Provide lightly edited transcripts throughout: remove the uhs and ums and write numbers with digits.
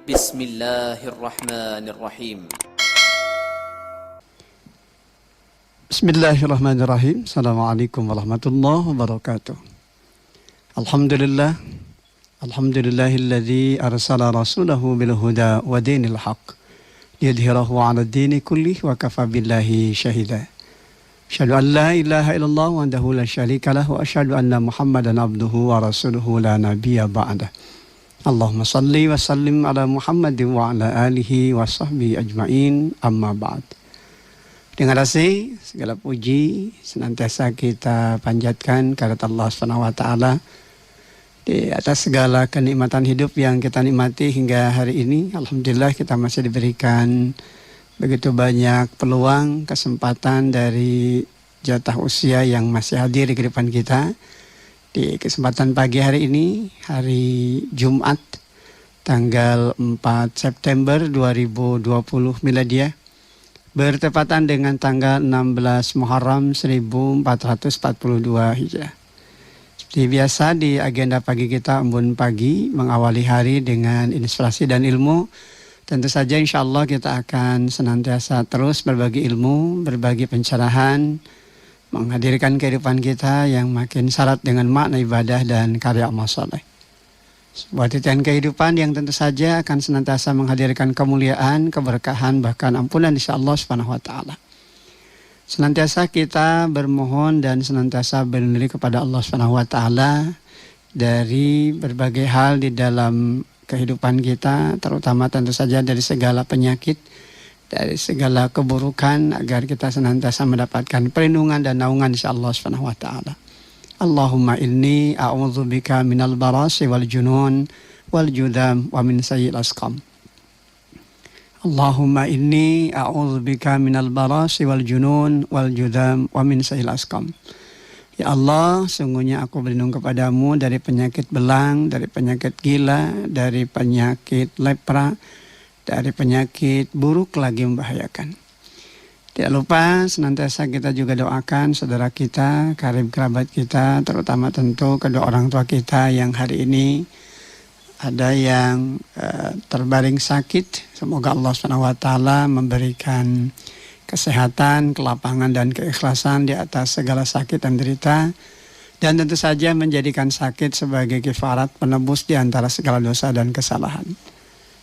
Bismillahirrahmanirrahim. Bismillahirrahmanirrahim. Assalamualaikum warahmatullahi wabarakatuh. Alhamdulillah. Alhamdulillahilladzi arsala rasulahu bil huda wa dinil haqq liyudhhirahu 'ala ad-dini kullih wa kafa billahi shahida. Asyhadu an la ilaha illallah wahdahu la syarika lah wa asyhadu anna Muhammadan abduhu wa rasuluhu la nabiyya ba'dah. Allahumma salli wa sallim ala Muhammadin wa ala alihi wa sahbihi ajma'in, amma ba'd. Dengan kasih, segala puji senantiasa kita panjatkan kehadirat Allah Subhanahu wa taala di atas segala kenikmatan hidup yang kita nikmati hingga hari ini. Alhamdulillah kita masih diberikan begitu banyak peluang, kesempatan dari jatah usia yang masih hadir di kehidupan kita. Di kesempatan pagi hari ini, hari Jumat, tanggal 4 September 2020 Miladiah, bertepatan dengan tanggal 16 Muharram 1442 Hijrah. Seperti biasa di agenda pagi kita, Embun Pagi, mengawali hari dengan inspirasi dan ilmu. Tentu saja insya Allah kita akan senantiasa terus berbagi ilmu, berbagi pencerahan, menghadirkan kehidupan kita yang makin syarat dengan makna ibadah dan karya amal saleh. Sebuah titian kehidupan yang tentu saja akan senantiasa menghadirkan kemuliaan, keberkahan, bahkan ampunan insya Allah Subhanahu wa taala. Senantiasa kita bermohon dan senantiasa berlindung kepada Allah Subhanahu wa taala dari berbagai hal di dalam kehidupan kita, terutama tentu saja dari segala penyakit, dari segala keburukan, agar kita senantiasa mendapatkan perlindungan dan naungan insyaallah subhanahu wa ta'ala. Allahumma inni a'udzubika minal barasi wal junun wal judam wa min sayyi'il asqam. Allahumma inni a'udzubika minal barasi wal junun wal judam wa min sayyi'il asqam. Ya Allah, sungguhnya aku berlindung kepadamu dari penyakit belang, dari penyakit gila, dari penyakit lepra, dari penyakit buruk lagi membahayakan. Tidak lupa senantiasa kita juga doakan saudara kita, karib kerabat kita, terutama tentu kedua orang tua kita yang hari ini ada yang terbaring sakit. Semoga Allah SWT memberikan kesehatan, kelapangan, dan keikhlasan di atas segala sakit dan derita. Dan tentu saja menjadikan sakit sebagai kifarat penebus di antara segala dosa dan kesalahan.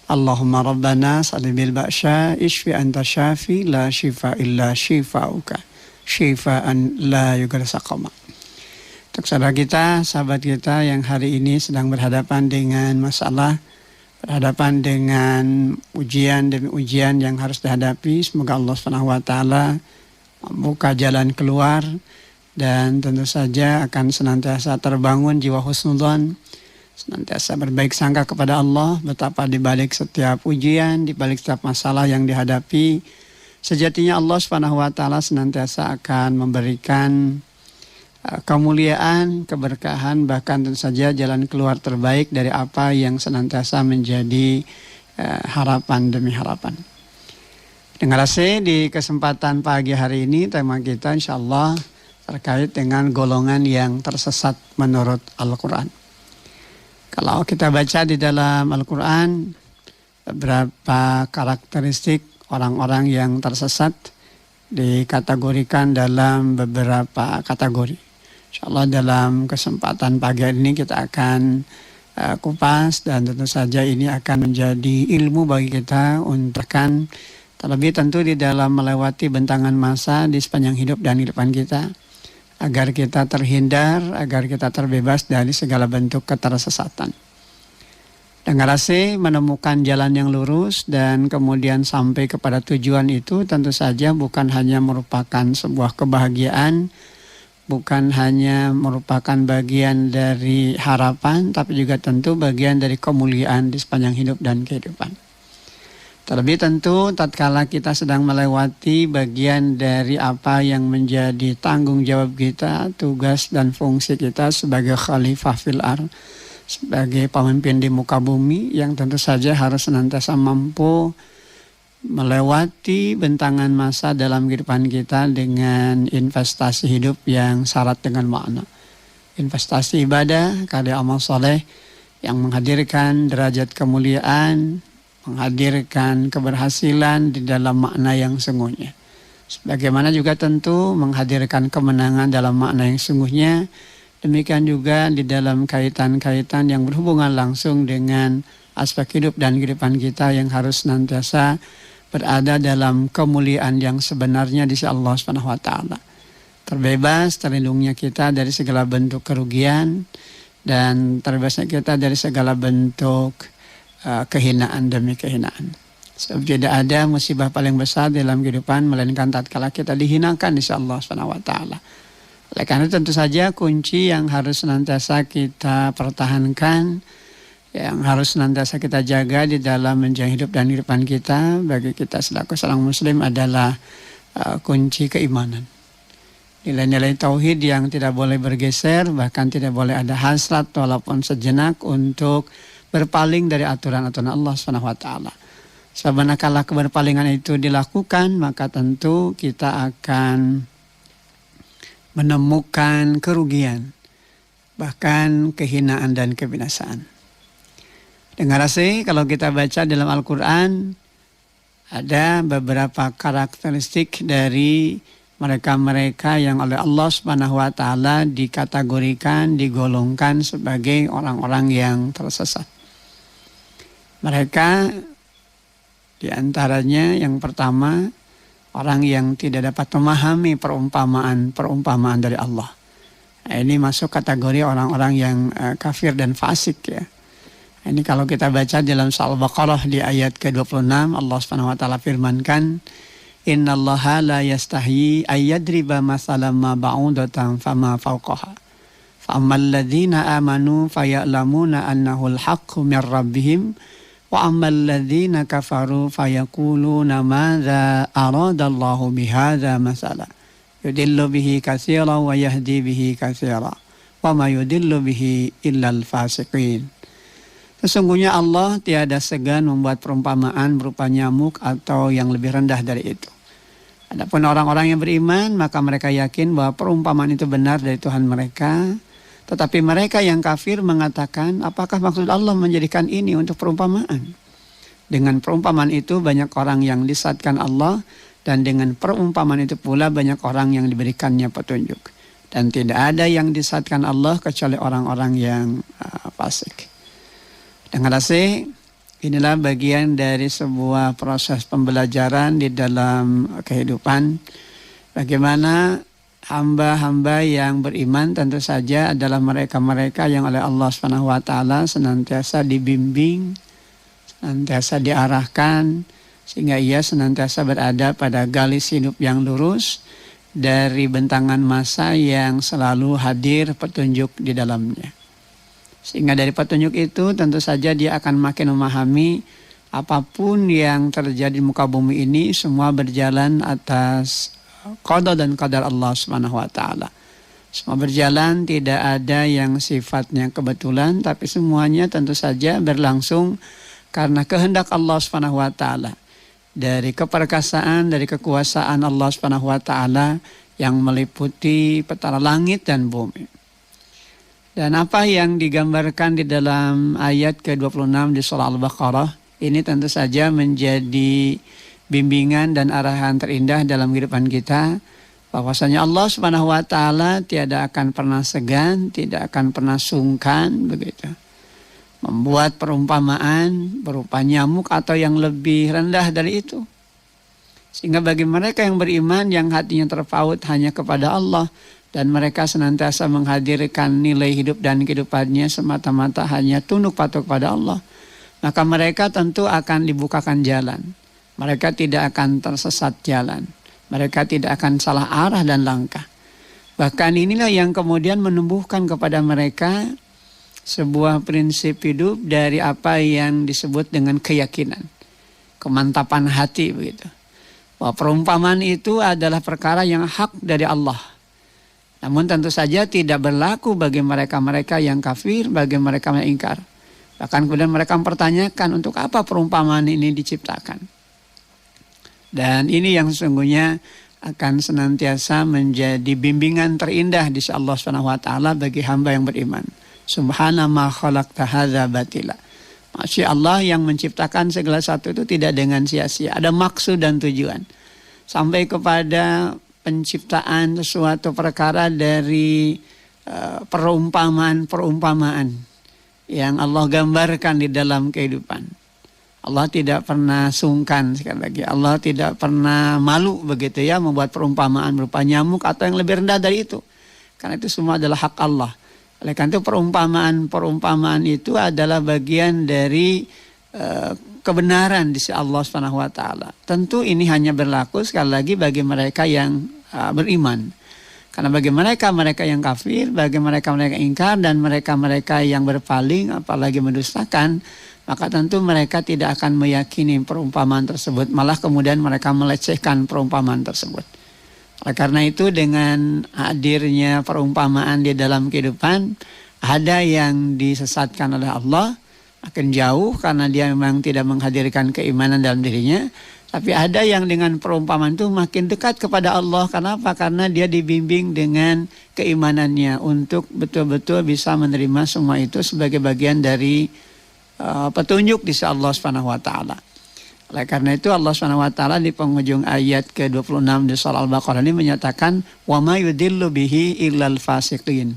Allahumma rabbana salibil ba'sya ishfi anta syafi la shifa illa shifauka shifaan la yughadiru saqama. Untuk saudara kita, sahabat kita yang hari ini sedang berhadapan dengan masalah, berhadapan dengan ujian demi ujian yang harus dihadapi, semoga Allah Subhanahu wa taala membuka jalan keluar dan tentu saja akan senantiasa terbangun jiwa husnudzon, senantiasa berbaik sangka kepada Allah, betapa di balik setiap ujian, di balik setiap masalah yang dihadapi, sejatinya Allah Subhanahu wa taala senantiasa akan memberikan kemuliaan, keberkahan, bahkan tentu saja jalan keluar terbaik dari apa yang senantiasa menjadi harapan demi harapan. Dengan kasih di kesempatan pagi hari ini, tema kita insyaallah terkait dengan golongan yang tersesat menurut Al-Quran. Kalau kita baca di dalam Al-Quran, beberapa karakteristik orang-orang yang tersesat dikategorikan dalam beberapa kategori. InsyaAllah dalam kesempatan pagi ini kita akan kupas, dan tentu saja ini akan menjadi ilmu bagi kita untuk kan, terlebih tentu di dalam melewati bentangan masa di sepanjang hidup dan kehidupan kita, agar kita terhindar, agar kita terbebas dari segala bentuk ketersesatan. Dengan rasa menemukan jalan yang lurus dan kemudian sampai kepada tujuan itu tentu saja bukan hanya merupakan sebuah kebahagiaan, bukan hanya merupakan bagian dari harapan, tapi juga tentu bagian dari kemuliaan di sepanjang hidup dan kehidupan. Terlebih tentu tatkala kita sedang melewati bagian dari apa yang menjadi tanggung jawab kita, tugas dan fungsi kita sebagai khalifah fil ardh, sebagai pemimpin di muka bumi yang tentu saja harus senantiasa mampu melewati bentangan masa dalam kehidupan kita dengan investasi hidup yang syarat dengan makna. Investasi ibadah, karya amal soleh yang menghadirkan derajat kemuliaan, menghadirkan keberhasilan di dalam makna yang sungguhnya. Sebagaimana juga tentu menghadirkan kemenangan dalam makna yang sungguhnya. Demikian juga di dalam kaitan-kaitan yang berhubungan langsung dengan aspek hidup dan kehidupan kita yang harus senantiasa berada dalam kemuliaan yang sebenarnya di sisi Allah Subhanahu wa taala. Terbebas, terlindungnya kita dari segala bentuk kerugian dan terbebasnya kita dari segala bentuk kehinaan demi kehinaan. Sebab tidak ada musibah paling besar dalam kehidupan melainkan tatkala kita dihinakan di sisi Allah Subhanahu wa taala. Oleh karena tentu saja kunci yang harus senantiasa kita pertahankan, yang harus senantiasa kita jaga di dalam menjalani hidup dan kehidupan kita bagi kita selaku seorang muslim adalah kunci keimanan. Nilai-nilai tauhid yang tidak boleh bergeser, bahkan tidak boleh ada hasrat walaupun sejenak untuk berpaling dari aturan-aturan Allah Subhanahu wa taala. Sebab manakala keberpalingan itu dilakukan, maka tentu kita akan menemukan kerugian, bahkan kehinaan dan kebinasaan. Dengar sih, kalau kita baca dalam Al-Quran, ada beberapa karakteristik dari mereka-mereka yang oleh Allah Subhanahu wa taala dikategorikan, digolongkan sebagai orang-orang yang tersesat. Mereka diantaranya yang pertama, orang yang tidak dapat memahami perumpamaan dari Allah. Nah, ini masuk kategori orang-orang yang kafir dan fasik ya. Ini kalau kita baca dalam surah Al-Baqarah di ayat ke-26, Allah Subhanahu wa taala firmankan, "Innallaha la yastahyi ayyadriba masalan ma ba'udatan fama fawqaha. Fa'ammal ladzina amanu faya'lamuna annahu al-haqqu min rabbihim wa ammal ladzina kafaru fayaquluna madza aradallahu bihadza masala. Yudillu bihi katsiran wa yahdi bihi katsiran wa ma yudillu bihi illal fasiqin." Sesungguhnya Allah tiada segan membuat perumpamaan berupa nyamuk atau yang lebih rendah dari itu. Adapun orang-orang yang beriman, maka mereka yakin bahwa perumpamaan itu benar dari Tuhan mereka. Tetapi mereka yang kafir mengatakan, apakah maksud Allah menjadikan ini untuk perumpamaan? Dengan perumpamaan itu banyak orang yang disesatkan Allah, dan dengan perumpamaan itu pula banyak orang yang diberikannya petunjuk. Dan tidak ada yang disesatkan Allah kecuali orang-orang yang fasik. Dengan kasih, inilah bagian dari sebuah proses pembelajaran di dalam kehidupan. Bagaimana hamba-hamba yang beriman tentu saja adalah mereka-mereka yang oleh Allah Subhanahu wa taala senantiasa dibimbing, senantiasa diarahkan, sehingga ia senantiasa berada pada garis hidup yang lurus dari bentangan masa yang selalu hadir petunjuk di dalamnya. Sehingga dari petunjuk itu tentu saja dia akan makin memahami apapun yang terjadi di muka bumi ini semua berjalan atas qada dan qadar Allah Subhanahu wa taala. Semua berjalan, tidak ada yang sifatnya kebetulan, tapi semuanya tentu saja berlangsung karena kehendak Allah Subhanahu wa taala. Dari keperkasaan, dari kekuasaan Allah Subhanahu wa taala yang meliputi petala langit dan bumi. Dan apa yang digambarkan di dalam ayat ke-26 di surah Al-Baqarah ini tentu saja menjadi bimbingan dan arahan terindah dalam kehidupan kita, bahwasanya Allah Subhanahu wa taala tiada akan pernah segan, tidak akan pernah sungkan begitu, membuat perumpamaan berupa nyamuk atau yang lebih rendah dari itu. Sehingga bagi mereka yang beriman yang hatinya terpaut hanya kepada Allah, dan mereka senantiasa menghadirkan nilai hidup dan kehidupannya semata-mata hanya tunduk patuh kepada Allah, maka mereka tentu akan dibukakan jalan. Mereka tidak akan tersesat jalan. Mereka tidak akan salah arah dan langkah. Bahkan inilah yang kemudian menumbuhkan kepada mereka sebuah prinsip hidup dari apa yang disebut dengan keyakinan, kemantapan hati begitu. Bahwa perumpamaan itu adalah perkara yang hak dari Allah. Namun tentu saja tidak berlaku bagi mereka-mereka yang kafir, bagi mereka yang ingkar. Bahkan kemudian mereka mempertanyakan untuk apa perumpamaan ini diciptakan. Dan ini yang sesungguhnya akan senantiasa menjadi bimbingan terindah di sisi Allah Subhanahu wa taala bagi hamba yang beriman. Subhana ma khalaqta hadza batila. Masya Allah, yang menciptakan segala sesuatu itu tidak dengan sia-sia. Ada maksud dan tujuan. Sampai kepada penciptaan sesuatu perkara dari perumpamaan-perumpamaan yang Allah gambarkan di dalam kehidupan. Allah tidak pernah sungkan, sekali lagi. Allah tidak pernah malu begitu ya, membuat perumpamaan berupa nyamuk atau yang lebih rendah dari itu. Karena itu semua adalah hak Allah. Oleh karena itu perumpamaan itu adalah bagian dari kebenaran di sisi Allah Subhanahu wa taala. Tentu ini hanya berlaku sekali lagi bagi mereka yang beriman. Karena bagi mereka yang kafir, bagi mereka yang ingkar, dan mereka yang berpaling apalagi mendustakan, maka tentu mereka tidak akan meyakini perumpamaan tersebut, malah kemudian mereka melecehkan perumpamaan tersebut. Oleh karena itu, dengan hadirnya perumpamaan di dalam kehidupan, ada yang disesatkan oleh Allah, makin jauh karena dia memang tidak menghadirkan keimanan dalam dirinya. Tapi ada yang dengan perumpamaan itu makin dekat kepada Allah. Kenapa? Karena dia dibimbing dengan keimanannya untuk betul-betul bisa menerima semua itu sebagai bagian dari petunjuk di sisi Allah Subhanahu wa taala. Oleh karena itu Allah Subhanahu wa taala di penghujung ayat ke-26 di surah Al-Baqarah ini menyatakan wa may yudillu bihi illal fasiqin.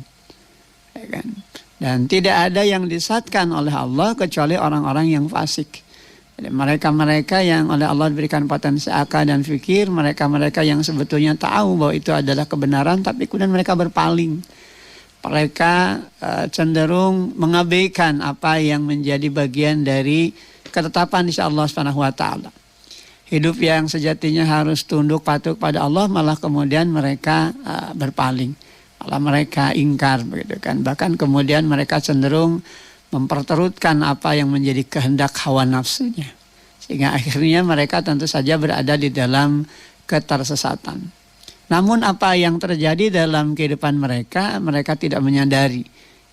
Ya kan? Dan tidak ada yang disesatkan oleh Allah kecuali orang-orang yang fasik. Jadi mereka-mereka yang oleh Allah diberikan potensi akal dan fikir, mereka-mereka yang sebetulnya tahu bahwa itu adalah kebenaran tapi kemudian mereka berpaling. Mereka cenderung mengabaikan apa yang menjadi bagian dari ketetapan di sisi Allah Subhanahu wa taala. Hidup yang sejatinya harus tunduk patuh pada Allah, malah kemudian mereka berpaling. Malah mereka ingkar begitu kan. Bahkan kemudian mereka cenderung memperturutkan apa yang menjadi kehendak hawa nafsunya. Sehingga akhirnya mereka tentu saja berada di dalam ketersesatan. Namun apa yang terjadi dalam kehidupan mereka tidak menyadari.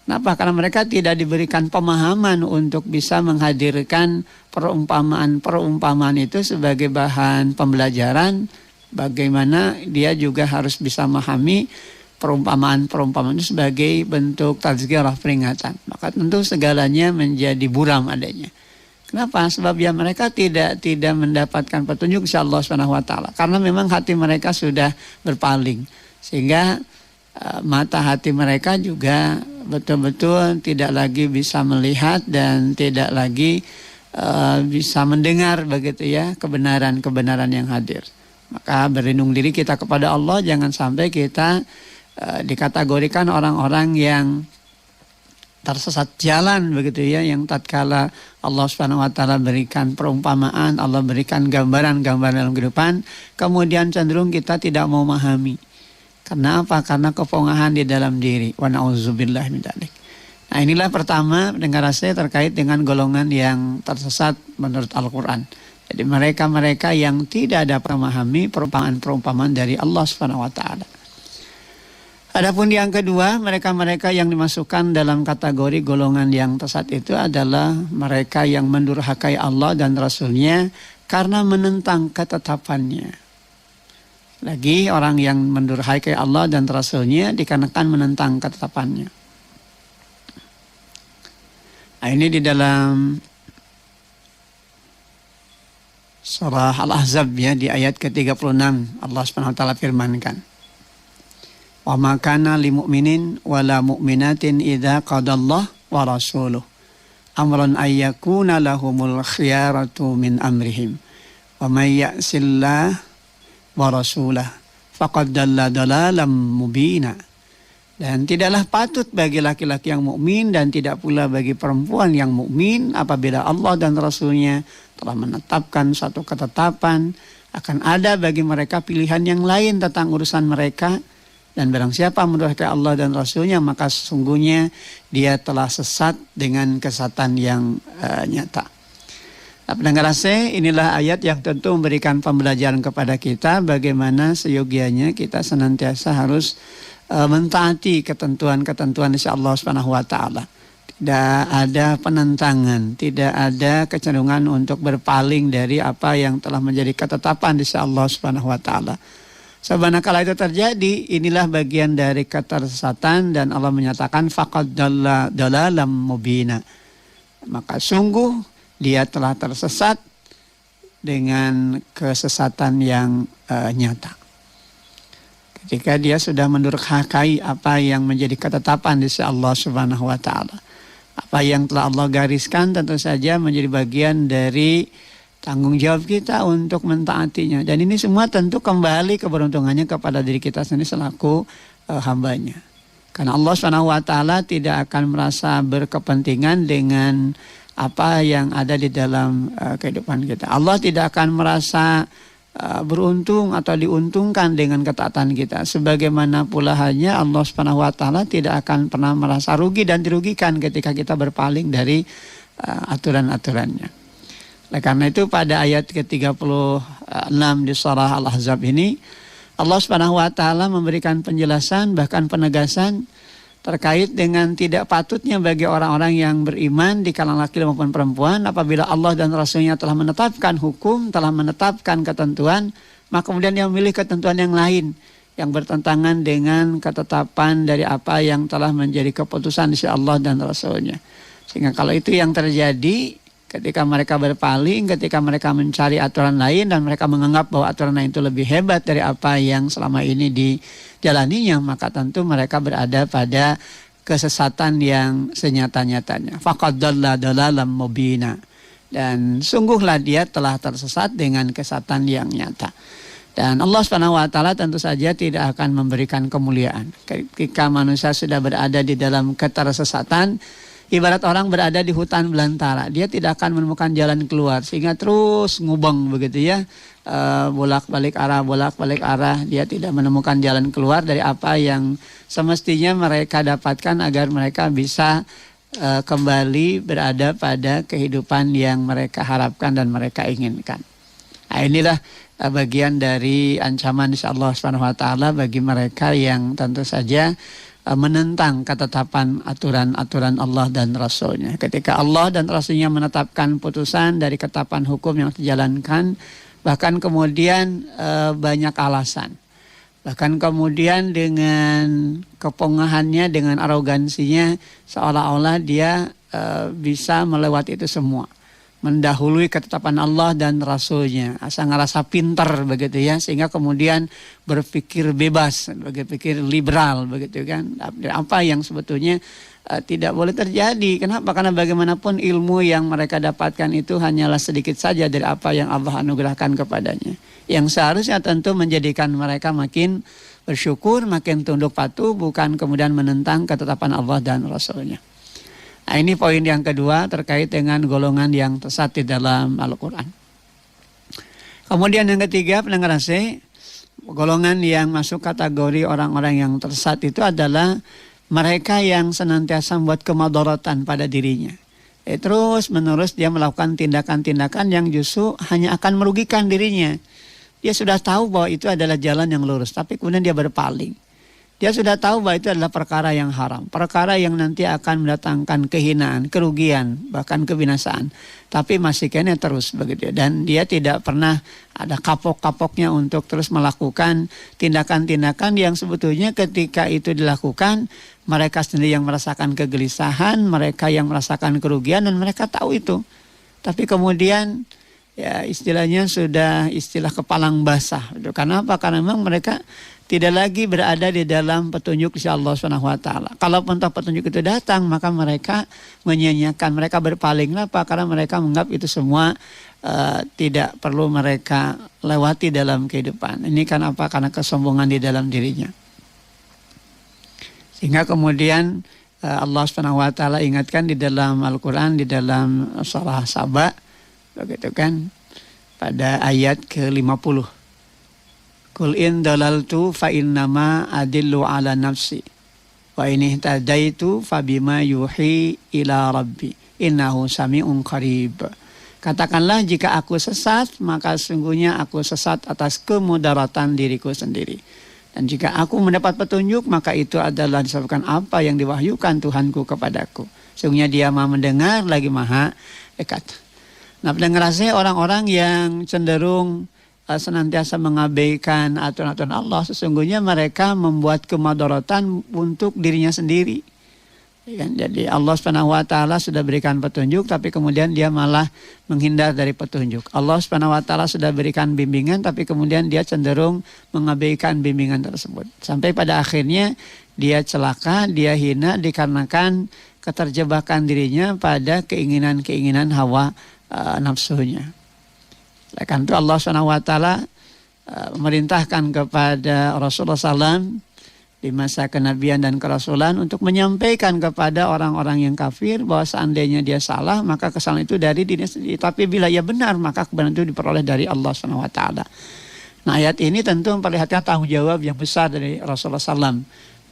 Kenapa? Karena mereka tidak diberikan pemahaman untuk bisa menghadirkan perumpamaan itu sebagai bahan pembelajaran. Bagaimana dia juga harus bisa memahami perumpamaan itu sebagai bentuk tazkirah, peringatan. Maka tentu segalanya menjadi buram adanya. Kenapa? Sebab ya mereka tidak mendapatkan petunjuk insya Allah Subhanahu wa taala. Karena memang hati mereka sudah berpaling. Sehingga mata hati mereka juga betul-betul tidak lagi bisa melihat dan tidak lagi bisa mendengar begitu ya kebenaran-kebenaran yang hadir. Maka berlindung diri kita kepada Allah, jangan sampai kita dikategorikan orang-orang yang tersesat jalan begitu ya, yang tatkala Allah Subhanahu wa taala berikan perumpamaan, Allah berikan gambaran-gambaran dalam kehidupan, kemudian cenderung kita tidak mau memahami. Karena apa? Karena kepongahan di dalam diri. Wa na'udzubillah min dzalik. Nah, inilah pertama pendengar saya terkait dengan golongan yang tersesat menurut Al-Qur'an. Jadi mereka-mereka yang tidak dapat memahami perumpamaan-perumpamaan dari Allah Subhanahu wa taala. Adapun yang kedua, mereka-mereka yang dimasukkan dalam kategori golongan yang tersesat itu adalah mereka yang mendurhakai Allah dan Rasul-Nya karena menentang ketetapannya. Lagi orang yang mendurhakai Allah dan Rasul-Nya dikarenakan menentang ketetapannya. Nah, ini di dalam surah Al-Ahzab ya, di ayat ke-36 Allah Subhanahu wa taala firmankan. Wa ma kana lil mu'minin wala mu'minatin idza qadallahu wa rasuluhu amran ay yakuna lahumul khiyaratu min amrihim wa may ya'sillah wa rasulahu faqad dalla dalalam mubina. Dan tidaklah patut bagi laki-laki yang mukmin dan tidak pula bagi perempuan yang mukmin apabila Allah dan Rasul-Nya telah menetapkan satu ketetapan, akan ada bagi mereka pilihan yang lain tentang urusan mereka. Dan barang siapa mendurhakai Allah dan Rasul-Nya, maka sesungguhnya dia telah sesat dengan kesesatan yang nyata. Nah, pendengar saya, inilah ayat yang tentu memberikan pembelajaran kepada kita bagaimana seyogianya kita senantiasa harus mentaati ketentuan-ketentuan insya Allah Subhanahu wa taala. Tidak ada penentangan, tidak ada kecenderungan untuk berpaling dari apa yang telah menjadi ketetapan insya Allah Subhanahu wa taala. Sebenarnya itu terjadi, inilah bagian dari ketersesatan dan Allah menyatakan faqad dalalam mubina. maka sungguh dia telah tersesat dengan kesesatan yang nyata. Ketika dia sudah mendurhakai apa yang menjadi ketetapan di sisi Allah Subhanahu wa taala. Apa yang telah Allah gariskan tentu saja menjadi bagian dari tanggung jawab kita untuk mentaatinya. Dan ini semua tentu kembali keberuntungannya kepada diri kita sendiri selaku hambanya. Karena Allah Subhanahu wa taala tidak akan merasa berkepentingan dengan apa yang ada di dalam kehidupan kita. Allah tidak akan merasa beruntung atau diuntungkan dengan ketaatan kita. Sebagaimana pula halnya Allah Subhanahu wa taala tidak akan pernah merasa rugi dan dirugikan ketika kita berpaling dari aturan-aturannya. Oleh karena itu pada ayat ke-36 di surah Al-Ahzab ini Allah Subhanahu wa taala memberikan penjelasan bahkan penegasan terkait dengan tidak patutnya bagi orang-orang yang beriman di kalangan laki maupun perempuan apabila Allah dan Rasulnya telah menetapkan hukum, telah menetapkan ketentuan, maka kemudian dia memilih ketentuan yang lain yang bertentangan dengan ketetapan dari apa yang telah menjadi keputusan di sisi Allah dan Rasulnya. Sehingga kalau itu yang terjadi ketika mereka berpaling, ketika mereka mencari aturan lain dan mereka menganggap bahwa aturan lain itu lebih hebat dari apa yang selama ini dijalaninya, maka tentu mereka berada pada kesesatan yang senyata-nyatanya. Faqad dhalla dhalalan mubina. Dan sungguhlah dia telah tersesat dengan kesesatan yang nyata. Dan Allah Subhanahu wa taala tentu saja tidak akan memberikan kemuliaan ketika manusia sudah berada di dalam ketersesatan. Ibarat orang berada di hutan belantara, dia tidak akan menemukan jalan keluar sehingga terus ngubeng begitu ya, bolak-balik arah, dia tidak menemukan jalan keluar dari apa yang semestinya mereka dapatkan agar mereka bisa kembali berada pada kehidupan yang mereka harapkan dan mereka inginkan. Nah, inilah bagian dari ancaman insyaallah Subhanahu wa taala bagi mereka yang tentu saja menentang ketetapan aturan-aturan Allah dan Rasulnya. Ketika Allah dan Rasulnya menetapkan putusan dari ketetapan hukum yang dijalankan, bahkan kemudian banyak alasan. Bahkan kemudian dengan kepongahannya, dengan arogansinya, seolah-olah dia bisa melewati itu semua. Mendahului ketetapan Allah dan Rasulnya, asal ngerasa pintar begitu ya, sehingga kemudian berpikir bebas, berpikir liberal begitu kan, apa yang sebetulnya tidak boleh terjadi. Kenapa? Karena bagaimanapun ilmu yang mereka dapatkan itu hanyalah sedikit saja dari apa yang Allah anugerahkan kepadanya, yang seharusnya tentu menjadikan mereka makin bersyukur, makin tunduk patuh, bukan kemudian menentang ketetapan Allah dan Rasulnya. Nah, ini poin yang kedua terkait dengan golongan yang tersesat di dalam Al-Quran. Kemudian yang ketiga, pendengar AC, golongan yang masuk kategori orang-orang yang tersesat itu adalah mereka yang senantiasa membuat kemadaratan pada dirinya. Terus menerus dia melakukan tindakan-tindakan yang justru hanya akan merugikan dirinya. Dia sudah tahu bahwa itu adalah jalan yang lurus, tapi kemudian dia berpaling. Dia sudah tahu bahwa itu adalah perkara yang haram, perkara yang nanti akan mendatangkan kehinaan, kerugian, bahkan kebinasaan. Tapi masih kena terus begitu. Dan dia tidak pernah ada kapok-kapoknya untuk terus melakukan tindakan-tindakan yang sebetulnya ketika itu dilakukan, mereka sendiri yang merasakan kegelisahan, mereka yang merasakan kerugian, dan mereka tahu itu. Tapi kemudian ya istilahnya sudah istilah kepalang basah. Karena apa? Karena memang mereka tidak lagi berada di dalam petunjuk Allah Subhanahu wa taala. Kalaupun petunjuk itu datang, maka mereka menyia-nyiakan, mereka berpaling. Kenapa? Karena mereka menganggap itu semua tidak perlu mereka lewati dalam kehidupan. Ini kan apa? Karena kesombongan di dalam dirinya. Sehingga kemudian Allah Subhanahu wa taala ingatkan di dalam Al-Qur'an, di dalam surah Saba, begitu kan, pada ayat ke-50. Qul in dalaltu fa innama adillu ala nafsi wa in ihtadaitu fa bima yuhi ila rabbi innahu sami'un qarib. Katakanlah, jika aku sesat, maka sungguhnya aku sesat atas kemudaratan diriku sendiri. Dan jika aku mendapat petunjuk, maka itu adalah disebabkan apa yang diwahyukan Tuhanku kepadaku. Sungguhnya dia maha mendengar lagi maha dekat. Nah, pendengar saya, orang-orang yang cenderung senantiasa mengabaikan aturan-aturan Allah, sesungguhnya mereka membuat kemadaratan untuk dirinya sendiri. Jadi Allah Subhanahu wa taala sudah berikan petunjuk tapi kemudian dia malah menghindar dari petunjuk. Allah Subhanahu wa taala sudah berikan bimbingan tapi kemudian dia cenderung mengabaikan bimbingan tersebut. Sampai pada akhirnya dia celaka, dia hina dikarenakan keterjebakan dirinya pada keinginan-keinginan hawa nafsunya. Oleh karena itu Allah Subhanahu wa taala memerintahkan kepada Rasulullah SAW di masa kenabian dan kerasulan untuk menyampaikan kepada orang-orang yang kafir bahwa seandainya dia salah maka kesalahan itu dari dirinya sendiri, tapi bila ia benar maka kebenaran itu diperoleh dari Allah Subhanahu wa taala. Nah, ayat ini tentu memperlihatkan tanggung jawab yang besar dari Rasulullah SAW.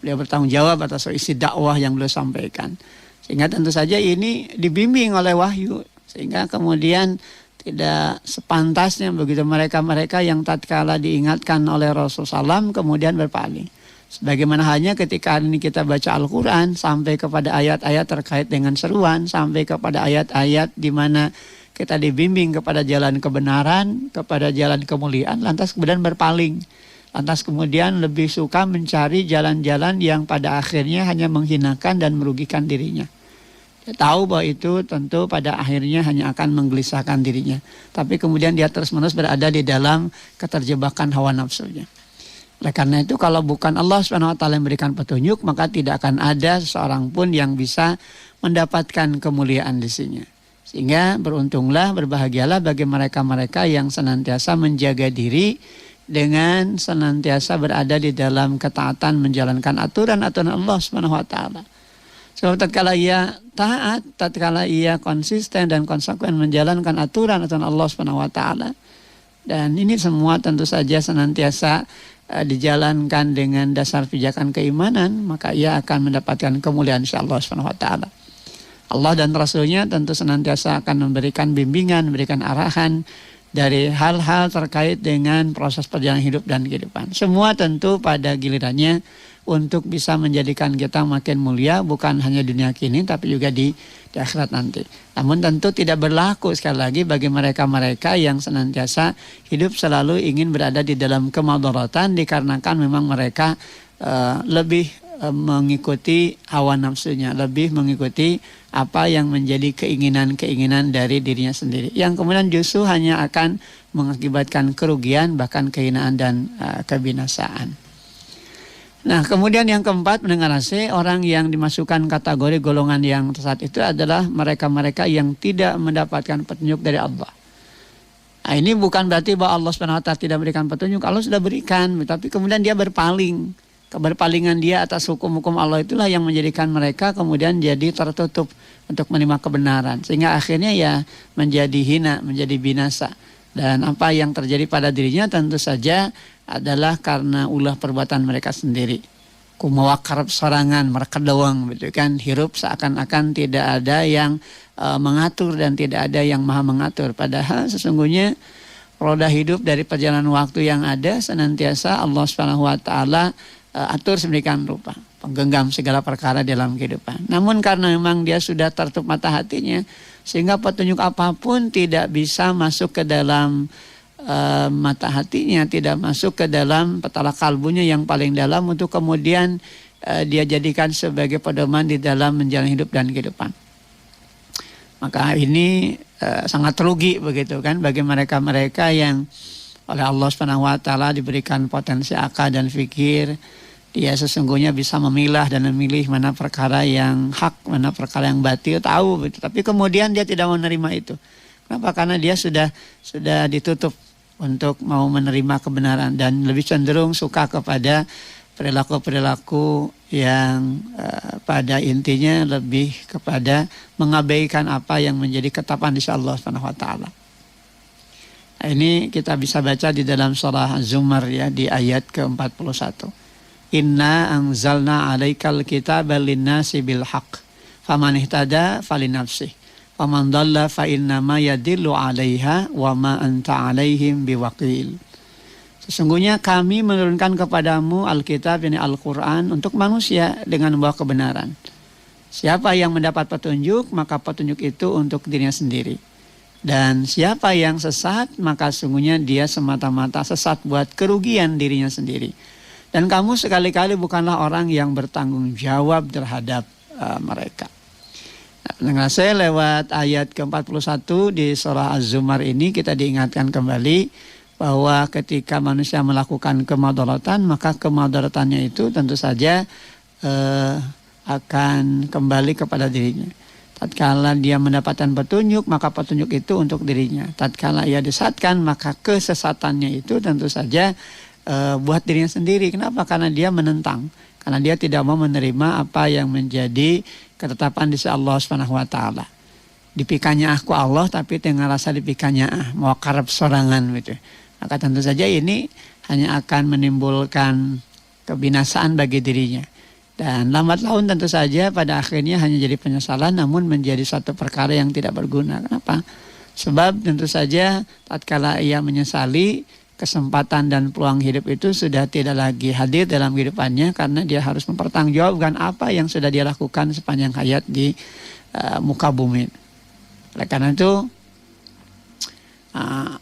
Beliau bertanggung jawab atas isi dakwah yang beliau sampaikan. Sehingga tentu saja ini dibimbing oleh wahyu, sehingga kemudian tidak sepantasnya begitu mereka-mereka yang tatkala diingatkan oleh Rasulullah SAW kemudian berpaling. Sebagaimana halnya ketika ini kita baca Al-Quran sampai kepada ayat-ayat terkait dengan seruan, sampai kepada ayat-ayat di mana kita dibimbing kepada jalan kebenaran, kepada jalan kemuliaan, lantas kemudian berpaling. Lantas kemudian lebih suka mencari jalan-jalan yang pada akhirnya hanya menghinakan dan merugikan dirinya. Dia tahu bahwa itu tentu pada akhirnya hanya akan menggelisahkan dirinya. Tapi kemudian dia terus-menerus berada di dalam keterjebakan hawa nafsunya. Oleh karena itu kalau bukan Allah SWT yang memberikan petunjuk, maka tidak akan ada seorang pun yang bisa mendapatkan kemuliaan di sini. Sehingga beruntunglah, berbahagialah bagi mereka-mereka yang senantiasa menjaga diri dengan senantiasa berada di dalam ketaatan menjalankan aturan-aturan Allah SWT. Sebab tatkala ia taat, tatkala ia konsisten dan konsekuen menjalankan aturan-aturan Allah SWT, dan ini semua tentu saja senantiasa dijalankan dengan dasar pijakan keimanan, maka ia akan mendapatkan kemuliaan insyaallah subhanahu wa ta'ala. Allah dan Rasulnya tentu senantiasa akan memberikan bimbingan, memberikan arahan dari hal-hal terkait dengan proses perjalanan hidup dan kehidupan. Semua tentu pada gilirannya untuk bisa menjadikan kita makin mulia, bukan hanya dunia kini tapi juga di akhirat nanti. Namun tentu tidak berlaku sekali lagi bagi mereka-mereka yang senantiasa hidup selalu ingin berada di dalam kemadaratan dikarenakan memang mereka lebih mengikuti hawa nafsunya, lebih mengikuti apa yang menjadi keinginan-keinginan dari dirinya sendiri, yang kemudian justru hanya akan mengakibatkan kerugian, bahkan kehinaan dan kebinasaan. Nah, kemudian yang keempat, mendengar nasihat, orang yang dimasukkan kategori golongan yang tersesat itu adalah mereka-mereka yang tidak mendapatkan petunjuk dari Allah. Nah, ini bukan berarti bahwa Allah SWT tidak berikan petunjuk, Allah sudah berikan, tapi kemudian dia berpaling. Keberpalingan dia atas hukum-hukum Allah itulah yang menjadikan mereka kemudian jadi tertutup untuk menerima kebenaran. Sehingga akhirnya ya menjadi hina, menjadi binasa. Dan apa yang terjadi pada dirinya tentu saja adalah karena ulah perbuatan mereka sendiri. Kumawakarab sorangan, mereka doang, betul kan? Hirup seakan-akan tidak ada yang mengatur dan tidak ada yang maha mengatur. Padahal sesungguhnya roda hidup dari perjalanan waktu yang ada senantiasa Allah SWT atur sedemikian rupa, penggenggam segala perkara dalam kehidupan. Namun karena memang dia sudah tertutup mata hatinya, sehingga petunjuk apapun tidak bisa masuk ke dalam mata hatinya, tidak masuk ke dalam petala kalbunya yang paling dalam untuk kemudian dia jadikan sebagai pedoman di dalam menjalani hidup dan kehidupan. Maka ini sangat rugi begitu kan bagi mereka-mereka yang oleh Allah SWT diberikan potensi akal dan fikir. Dia sesungguhnya bisa memilah dan memilih mana perkara yang hak, mana perkara yang batil, tahu begitu. Tapi kemudian dia tidak mau menerima itu. Kenapa? Karena dia sudah ditutup untuk mau menerima kebenaran dan lebih cenderung suka kepada perilaku-perilaku yang pada intinya lebih kepada mengabaikan apa yang menjadi ketetapan insya Allah SWT. Nah, ini kita bisa baca di dalam surah Az-Zumar ya, di ayat ke-41. Inna anzalna alaikal kitaba linnasi bil haqq faman ihtada falinafsih waman dhalla fa innama yadillu 'alaiha wa ma anta 'alaihim biwaqil. Sesungguhnya kami menurunkan kepadamu Alkitab, yakni Al-Qur'an, untuk manusia dengan membawa kebenaran. Siapa yang mendapat petunjuk, maka petunjuk itu untuk dirinya sendiri. Dan siapa yang sesat, maka sesungguhnya dia semata-mata sesat buat kerugian dirinya sendiri. Dan kamu sekali-kali bukanlah orang yang bertanggung jawab terhadap mereka. Nah, saya lewat ayat ke-41 di surah Az-Zumar ini kita diingatkan kembali bahwa ketika manusia melakukan kemadaratan, maka kemadaratannya itu tentu saja akan kembali kepada dirinya. Tatkala dia mendapatkan petunjuk, maka petunjuk itu untuk dirinya. Tatkala ia disesatkan, maka kesesatannya itu tentu saja buat dirinya sendiri. Kenapa? Karena dia menentang. Karena dia tidak mau menerima apa yang menjadi ketetapan di sisi Allah Subhanahu wa taala. Dipikanya aku Allah, tapi dengan rasa dipikanya mau karep sorangan gitu. Maka tentu saja ini hanya akan menimbulkan kebinasaan bagi dirinya. Dan lambat laun tentu saja pada akhirnya hanya jadi penyesalan, namun menjadi satu perkara yang tidak berguna. Kenapa? Sebab tentu saja tatkala ia menyesali, kesempatan dan peluang hidup itu sudah tidak lagi hadir dalam kehidupannya, karena dia harus mempertanggungjawabkan apa yang sudah dia lakukan sepanjang hayat di muka bumi. Oleh karena itu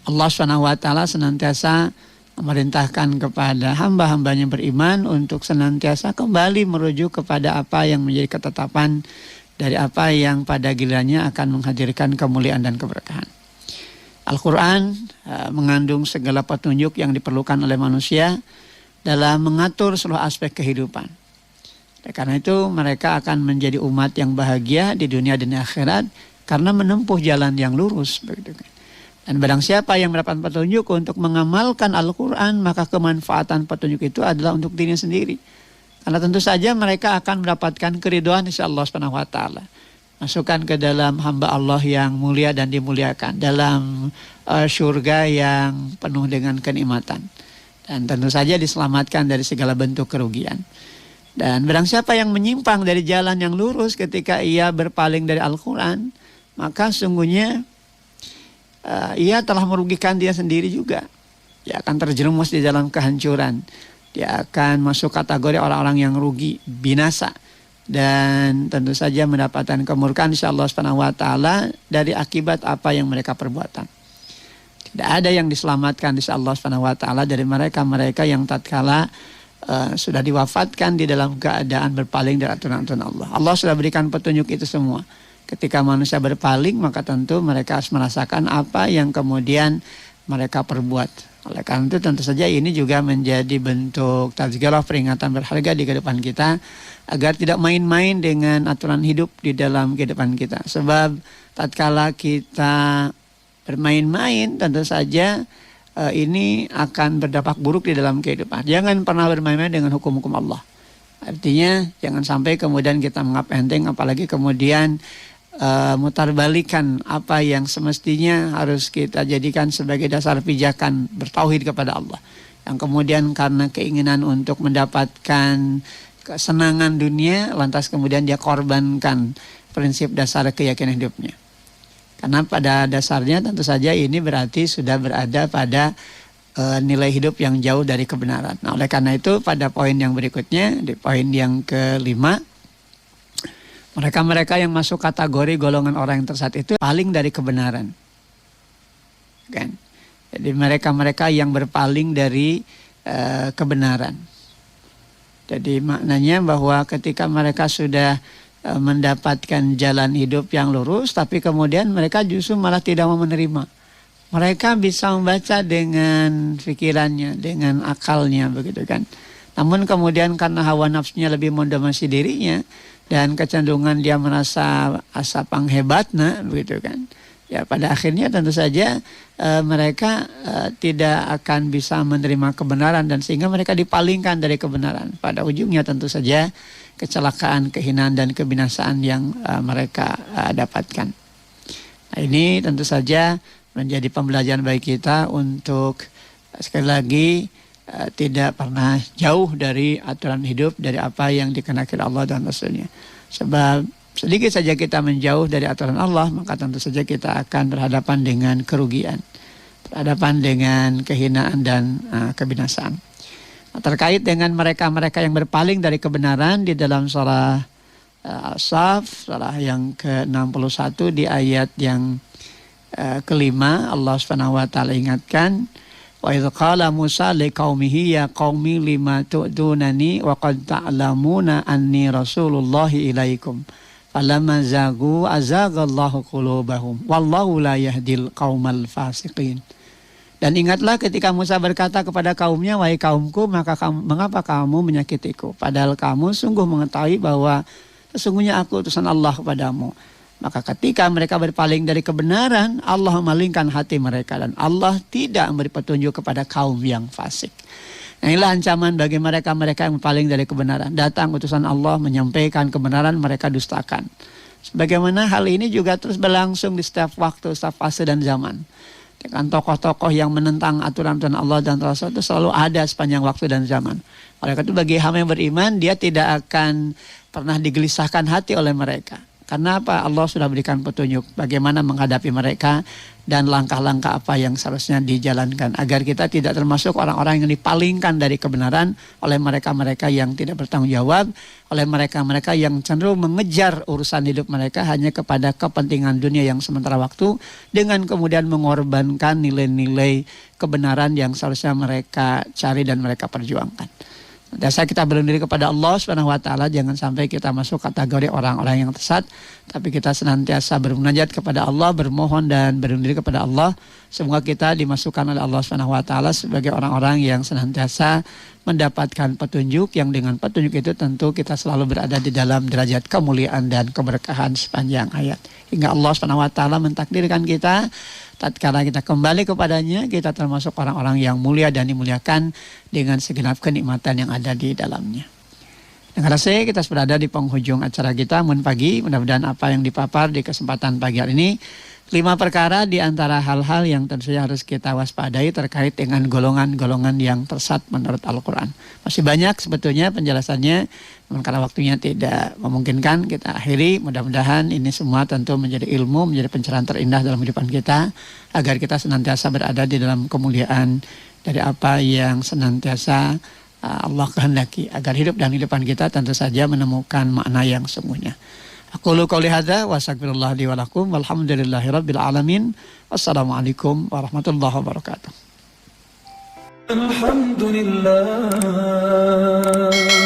Allah SWT senantiasa memerintahkan kepada hamba-hambanya beriman untuk senantiasa kembali merujuk kepada apa yang menjadi ketetapan dari apa yang pada gilirannya akan menghadirkan kemuliaan dan keberkahan. Al-Quran mengandung segala petunjuk yang diperlukan oleh manusia dalam mengatur seluruh aspek kehidupan. Karena itu mereka akan menjadi umat yang bahagia di dunia dan akhirat karena menempuh jalan yang lurus. Dan barang siapa yang mendapat petunjuk untuk mengamalkan Al-Quran, maka kemanfaatan petunjuk itu adalah untuk dirinya sendiri. Karena tentu saja mereka akan mendapatkan keridhaan insya Allah Subhanahu wa taala. Masukkan ke dalam hamba Allah yang mulia dan dimuliakan, dalam surga yang penuh dengan kenikmatan, dan tentu saja diselamatkan dari segala bentuk kerugian. Dan barang siapa yang menyimpang dari jalan yang lurus ketika ia berpaling dari Al-Quran, maka sungguhnya ia telah merugikan dia sendiri juga. Dia akan terjerumus di dalam kehancuran. Dia akan masuk kategori orang-orang yang rugi, binasa, dan tentu saja mendapatkan kemurkaan insyaallah Subhanahu wa taala dari akibat apa yang mereka perbuatan. Tidak ada yang diselamatkan insyaallah Subhanahu wa taala dari mereka-mereka yang tatkala sudah diwafatkan di dalam keadaan berpaling dari aturan-aturan Allah. Allah sudah berikan petunjuk itu semua. Ketika manusia berpaling, maka tentu mereka harus merasakan apa yang kemudian mereka perbuat. Oleh karena itu tentu saja ini juga menjadi bentuk tazkirah, peringatan berharga di kehidupan kita, agar tidak main-main dengan aturan hidup di dalam kehidupan kita. Sebab tatkala kita bermain-main, tentu saja ini akan berdampak buruk di dalam kehidupan. Jangan pernah bermain-main dengan hukum-hukum Allah. Artinya jangan sampai kemudian kita menganggap enteng, apalagi kemudian mutarbalikan apa yang semestinya harus kita jadikan sebagai dasar pijakan bertauhid kepada Allah, yang kemudian karena keinginan untuk mendapatkan kesenangan dunia, lantas kemudian dia korbankan prinsip dasar keyakinan hidupnya. Karena pada dasarnya tentu saja ini berarti sudah berada pada nilai hidup yang jauh dari kebenaran. Nah, oleh karena itu pada poin yang berikutnya, di poin yang kelima, mereka-mereka yang masuk kategori golongan orang yang tersesat itu paling dari kebenaran. Kan? Jadi mereka-mereka yang berpaling dari kebenaran. Jadi maknanya bahwa ketika mereka sudah mendapatkan jalan hidup yang lurus, tapi kemudian mereka justru malah tidak mau menerima. Mereka bisa membaca dengan pikirannya, dengan akalnya, begitu kan. Namun kemudian karena hawa nafsunya lebih mendominasi dirinya, dan kecenderungan dia merasa asa panghebatna, begitu kan. Ya pada akhirnya tentu saja mereka tidak akan bisa menerima kebenaran, dan sehingga mereka dipalingkan dari kebenaran. Pada ujungnya tentu saja kecelakaan, kehinaan dan kebinasaan yang mereka dapatkan. Nah, ini tentu saja menjadi pembelajaran bagi kita untuk sekali lagi tidak pernah jauh dari aturan hidup, dari apa yang dikehendaki Allah dan Rasulnya. Sebab sedikit saja kita menjauh dari aturan Allah, maka tentu saja kita akan berhadapan dengan kerugian, berhadapan dengan kehinaan dan kebinasaan. Nah, terkait dengan mereka-mereka yang berpaling dari kebenaran di dalam surah As-Saff, surah yang ke-61 di ayat yang kelima, Allah Subhanahu wa taala ingatkan, Wa idz qala Musa liqaumihi ya qaumi lima tu'dunani wa qad ta'lamuna anni rasulullahi ilaikum. Falamma zagu azaghallahu qulubahum wallahu la yahdil qaumal fasiqin. Dan ingatlah ketika Musa berkata kepada kaumnya, wahai kaumku, mengapa kamu menyakitiku? Padahal kamu sungguh mengetahui bahwa sesungguhnya aku utusan Allah kepadamu. Maka ketika mereka berpaling dari kebenaran, Allah memalingkan hati mereka. Dan Allah tidak memberi petunjuk kepada kaum yang fasik. Nah, inilah ancaman bagi mereka yang berpaling dari kebenaran. Datang utusan Allah menyampaikan kebenaran, mereka dustakan. Sebagaimana hal ini juga terus berlangsung di setiap waktu, setiap fase dan zaman. Dengan tokoh-tokoh yang menentang aturan-aturan Allah dan Rasul itu selalu ada sepanjang waktu dan zaman. Oleh karena itu bagi hamba yang beriman, dia tidak akan pernah digelisahkan hati oleh mereka. Karena apa? Allah sudah berikan petunjuk bagaimana menghadapi mereka dan langkah-langkah apa yang seharusnya dijalankan. Agar kita tidak termasuk orang-orang yang dipalingkan dari kebenaran oleh mereka-mereka yang tidak bertanggung jawab. Oleh mereka-mereka yang cenderung mengejar urusan hidup mereka hanya kepada kepentingan dunia yang sementara waktu. Dengan kemudian mengorbankan nilai-nilai kebenaran yang seharusnya mereka cari dan mereka perjuangkan. Dasar kita berlindung diri kepada Allah Subhanahu wa taala, jangan sampai kita masuk kategori orang-orang yang tersesat, tapi kita senantiasa bermunajat kepada Allah, bermohon dan berlindung diri kepada Allah. Semoga kita dimasukkan oleh Allah Subhanahu wa taala sebagai orang-orang yang senantiasa mendapatkan petunjuk, yang dengan petunjuk itu tentu kita selalu berada di dalam derajat kemuliaan dan keberkahan sepanjang hayat. Hingga Allah Subhanahu wa taala mentakdirkan kita tatkala kita kembali kepadanya, kita termasuk orang-orang yang mulia dan dimuliakan dengan segenap kenikmatan yang ada di dalamnya. Dengan saya kita berada di penghujung acara kita pagi. Mudah-mudahan apa yang dipapar di kesempatan pagi hari ini, 5 perkara di antara hal-hal yang tentu saja harus kita waspadai terkait dengan golongan-golongan yang tersesat menurut Al-Quran. Masih banyak sebetulnya penjelasannya, namun karena waktunya tidak memungkinkan, kita akhiri. Mudah-mudahan ini semua tentu menjadi ilmu, menjadi pencerahan terindah dalam kehidupan kita, agar kita senantiasa berada di dalam kemuliaan dari apa yang senantiasa Allah kehendaki, agar hidup dan kehidupan kita tentu saja menemukan makna yang sesungguhnya. Aqulu qouli hadza wa astaghfirullah li wa lakum walhamdulillahirabbil alamin. Wassalamualaikum warahmatullahi wabarakatuh. Alhamdulillah.